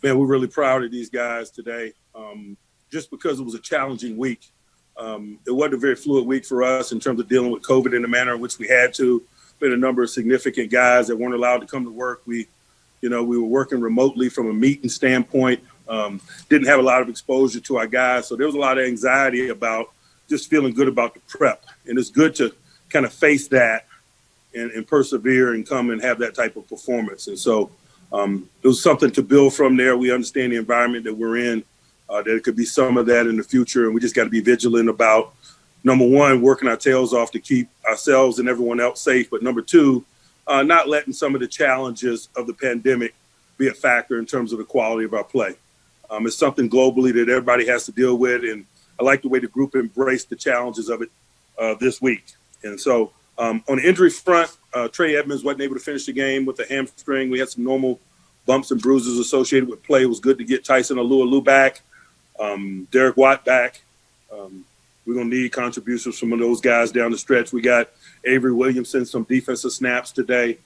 man, we're really proud of these guys today, just because it was a challenging week. It wasn't a very fluid week for us in terms of dealing with COVID in the manner in which we had to. Been a number of significant guys that weren't allowed to come to work. We were working remotely from a meeting standpoint. Didn't have a lot of exposure to our guys, so there was a lot of anxiety about just feeling good about the prep. And it's good to kind of face that and persevere and come and have that type of performance. And so it was something to build from there. We understand the environment that we're in, that it could be some of that in the future. And we just got to be vigilant about, number one, working our tails off to keep ourselves and everyone else safe. But number two, not letting some of the challenges of the pandemic be a factor in terms of the quality of our play. It's something globally that everybody has to deal with. And I like the way the group embraced the challenges of it this week. And so on the injury front, Trey Edmonds wasn't able to finish the game with a hamstring. We had some normal bumps and bruises associated with play. It was good to get Tyson Alualu back, Derek Watt back. We're going to need contributions from those guys down the stretch. We got Avery Williamson, some defensive snaps today.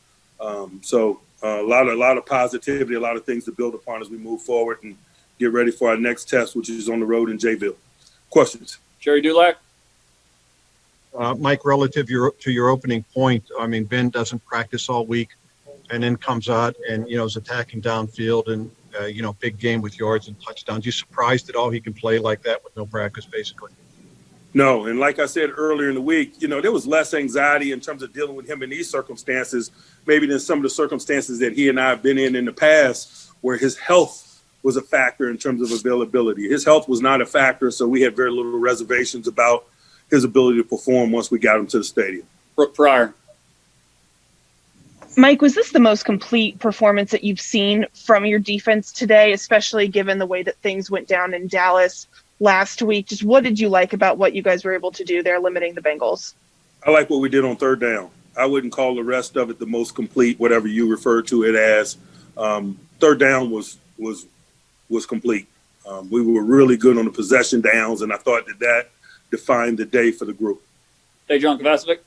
So a lot of positivity, a lot of things to build upon as we move forward and get ready for our next test, which is on the road in Jayville. Questions? Jerry Dulac? Mike, relative to your opening point, I mean, Ben doesn't practice all week and then comes out and, is attacking downfield and, big game with yards and touchdowns. You surprised at all he can play like that with no practice, basically? No, and like I said earlier in the week, there was less anxiety in terms of dealing with him in these circumstances, maybe than some of the circumstances that he and I have been in the past, where his health was a factor in terms of availability. His health was not a factor, so we had very little reservations about his ability to perform once we got him to the stadium. Brooke Pryor. Mike, was this the most complete performance that you've seen from your defense today, especially given the way that things went down in Dallas last week? Just what did you like about what you guys were able to do there, limiting the Bengals? I like what we did on third down. I wouldn't call the rest of it the most complete, whatever you refer to it as. Third down was complete. We were really good on the possession downs, and I thought that defined the day for the group. John Kovacevic.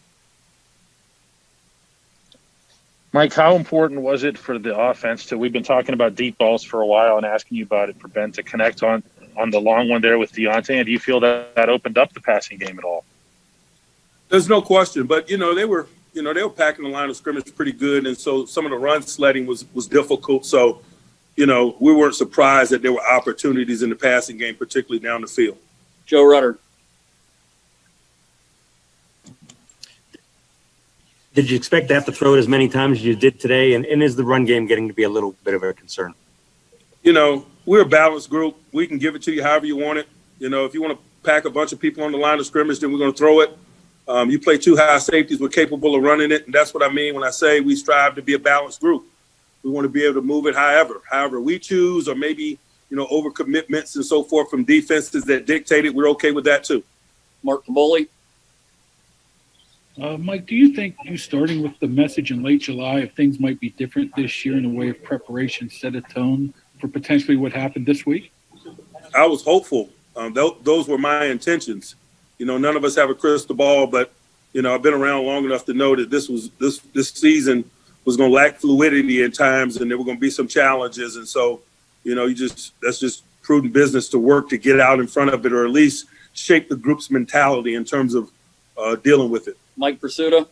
Mike, how important was it for the offense we've been talking about deep balls for a while and asking you about it, for Ben to connect on the long one there with Deontay? And do you feel that opened up the passing game at all? There's no question, but they were packing the line of scrimmage pretty good, and so some of the run sledding was difficult. So, we weren't surprised that there were opportunities in the passing game, particularly down the field. Joe Rudder. Did you expect to have to throw it as many times as you did today? And is the run game getting to be a little bit of a concern? We're a balanced group. We can give it to you however you want it. If you want to pack a bunch of people on the line of scrimmage, then we're going to throw it. You play two high safeties, we're capable of running it. And that's what I mean when I say we strive to be a balanced group. We want to be able to move it however we choose, or maybe, over commitments and so forth from defenses that dictate it. We're okay with that too. Mark Taboli. Mike, do you think you starting with the message in late July if things might be different this year in the way of preparation set a tone for potentially what happened this week? I was hopeful. Those were my intentions. None of us have a crystal ball, but, I've been around long enough to know that this season was going to lack fluidity at times, and there were going to be some challenges. And so, that's just prudent business to work to get out in front of it, or at least shape the group's mentality in terms of dealing with it. Mike Pursuta.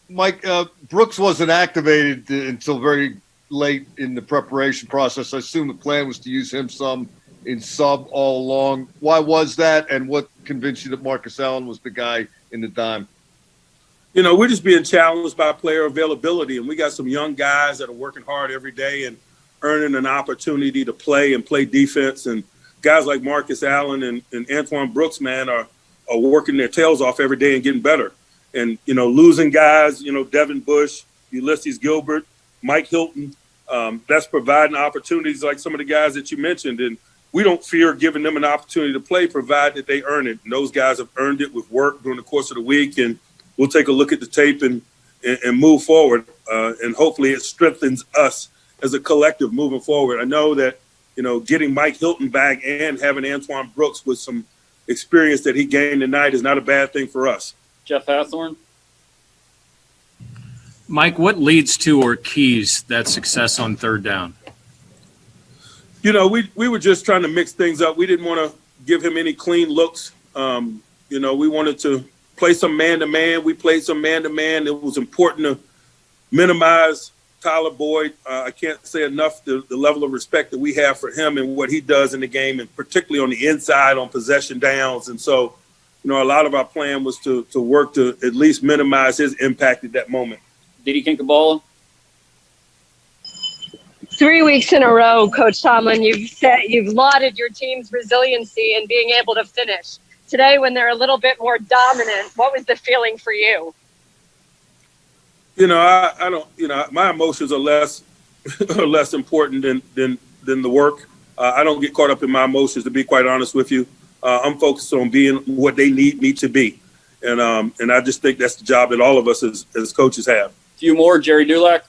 Mike, Brooks wasn't activated until very late in the preparation process. I assume the plan was to use him some in sub all along. Why was that, and what convinced you that Marcus Allen was the guy in the dime? We're just being challenged by player availability, and we got some young guys that are working hard every day and earning an opportunity to play and play defense. And guys like Marcus Allen and Antoine Brooks, man, are working their tails off every day and getting better. And, losing guys, Devin Bush, Ulysses Gilbert, Mike Hilton, that's providing opportunities like some of the guys that you mentioned. And we don't fear giving them an opportunity to play, provided they earn it. And those guys have earned it with work during the course of the week. And we'll take a look at the tape and move forward. And hopefully it strengthens us as a collective moving forward. I know that, getting Mike Hilton back and having Antoine Brooks with some experience that he gained tonight is not a bad thing for us. Jeff Hathorn. Mike, what leads to or keys that success on third down? You know, we were just trying to mix things up. We didn't want to give him any clean looks. You know, we wanted to play some man-to-man. We played some man-to-man. It was important to minimize Tyler Boyd. I can't say enough the level of respect that we have for him and what he does in the game, and particularly on the inside on possession downs. And so, you know, a lot of our plan was to work to at least minimize his impact at that moment. Didi Kinkabala. 3 weeks in a row, Coach Tomlin, you've lauded your team's resiliency in being able to finish. Today, when they're a little bit more dominant, what was the feeling for you? You know, I don't. You know, my emotions are less important than the work. I don't get caught up in my emotions, to be quite honest with you. I'm focused on being what they need me to be, and I just think that's the job that all of us as coaches have. A few more, Jerry Dulac.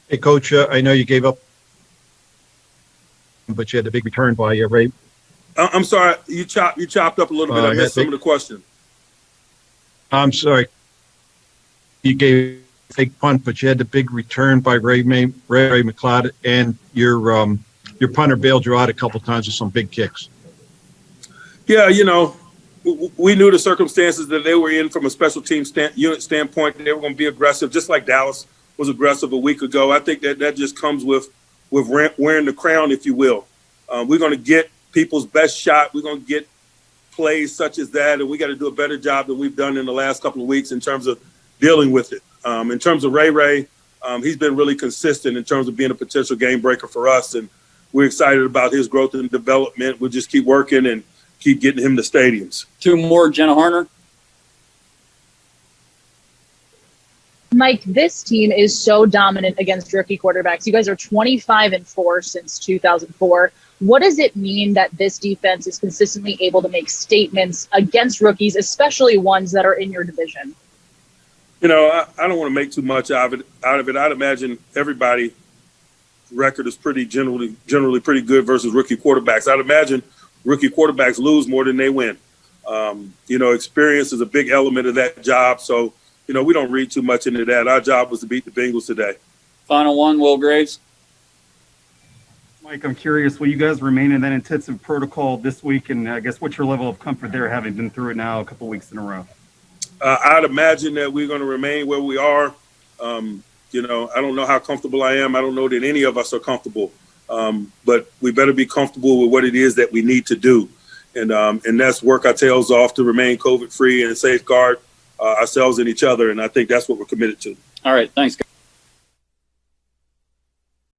Hey, Coach, I know you gave up, but you had a big return by Ray. I'm sorry, you chopped up a little bit. I missed some of the question. I'm sorry. You gave a fake punt, but you had the big return by Ray McLeod, and your punter bailed you out a couple times with some big kicks. Yeah, you know, we knew the circumstances that they were in from a special team unit standpoint. They were going to be aggressive, just like Dallas was aggressive a week ago. I think that just comes with wearing the crown, if you will. We're going to get people's best shot. We're going to get plays such as that, and we got to do a better job than we've done in the last couple of weeks in terms of dealing with it. In terms of Ray, he's been really consistent in terms of being a potential game breaker for us, and we're excited about his growth and development. We'll just keep working and keep getting him to stadiums. Two more, Jenna Harner. Mike, this team is so dominant against rookie quarterbacks. You guys are 25-4 since 2004. What does it mean that this defense is consistently able to make statements against rookies, especially ones that are in your division? You know, I don't want to make too much out of it. I'd imagine everybody's record is generally pretty good versus rookie quarterbacks. I'd imagine rookie quarterbacks lose more than they win. You know, experience is a big element of that job. So, you know, we don't read too much into that. Our job was to beat the Bengals today. Final one, Will Graves. Mike, I'm curious, will you guys remain in that intensive protocol this week? And I guess what's your level of comfort there, having been through it now a couple weeks in a row? I'd imagine that we're going to remain where we are. You know, I don't know how comfortable I am. I don't know that any of us are comfortable. But we better be comfortable with what it is that we need to do. And that's work our tails off to remain COVID-free and safeguard ourselves and each other. And I think that's what we're committed to. All right. Thanks, guys.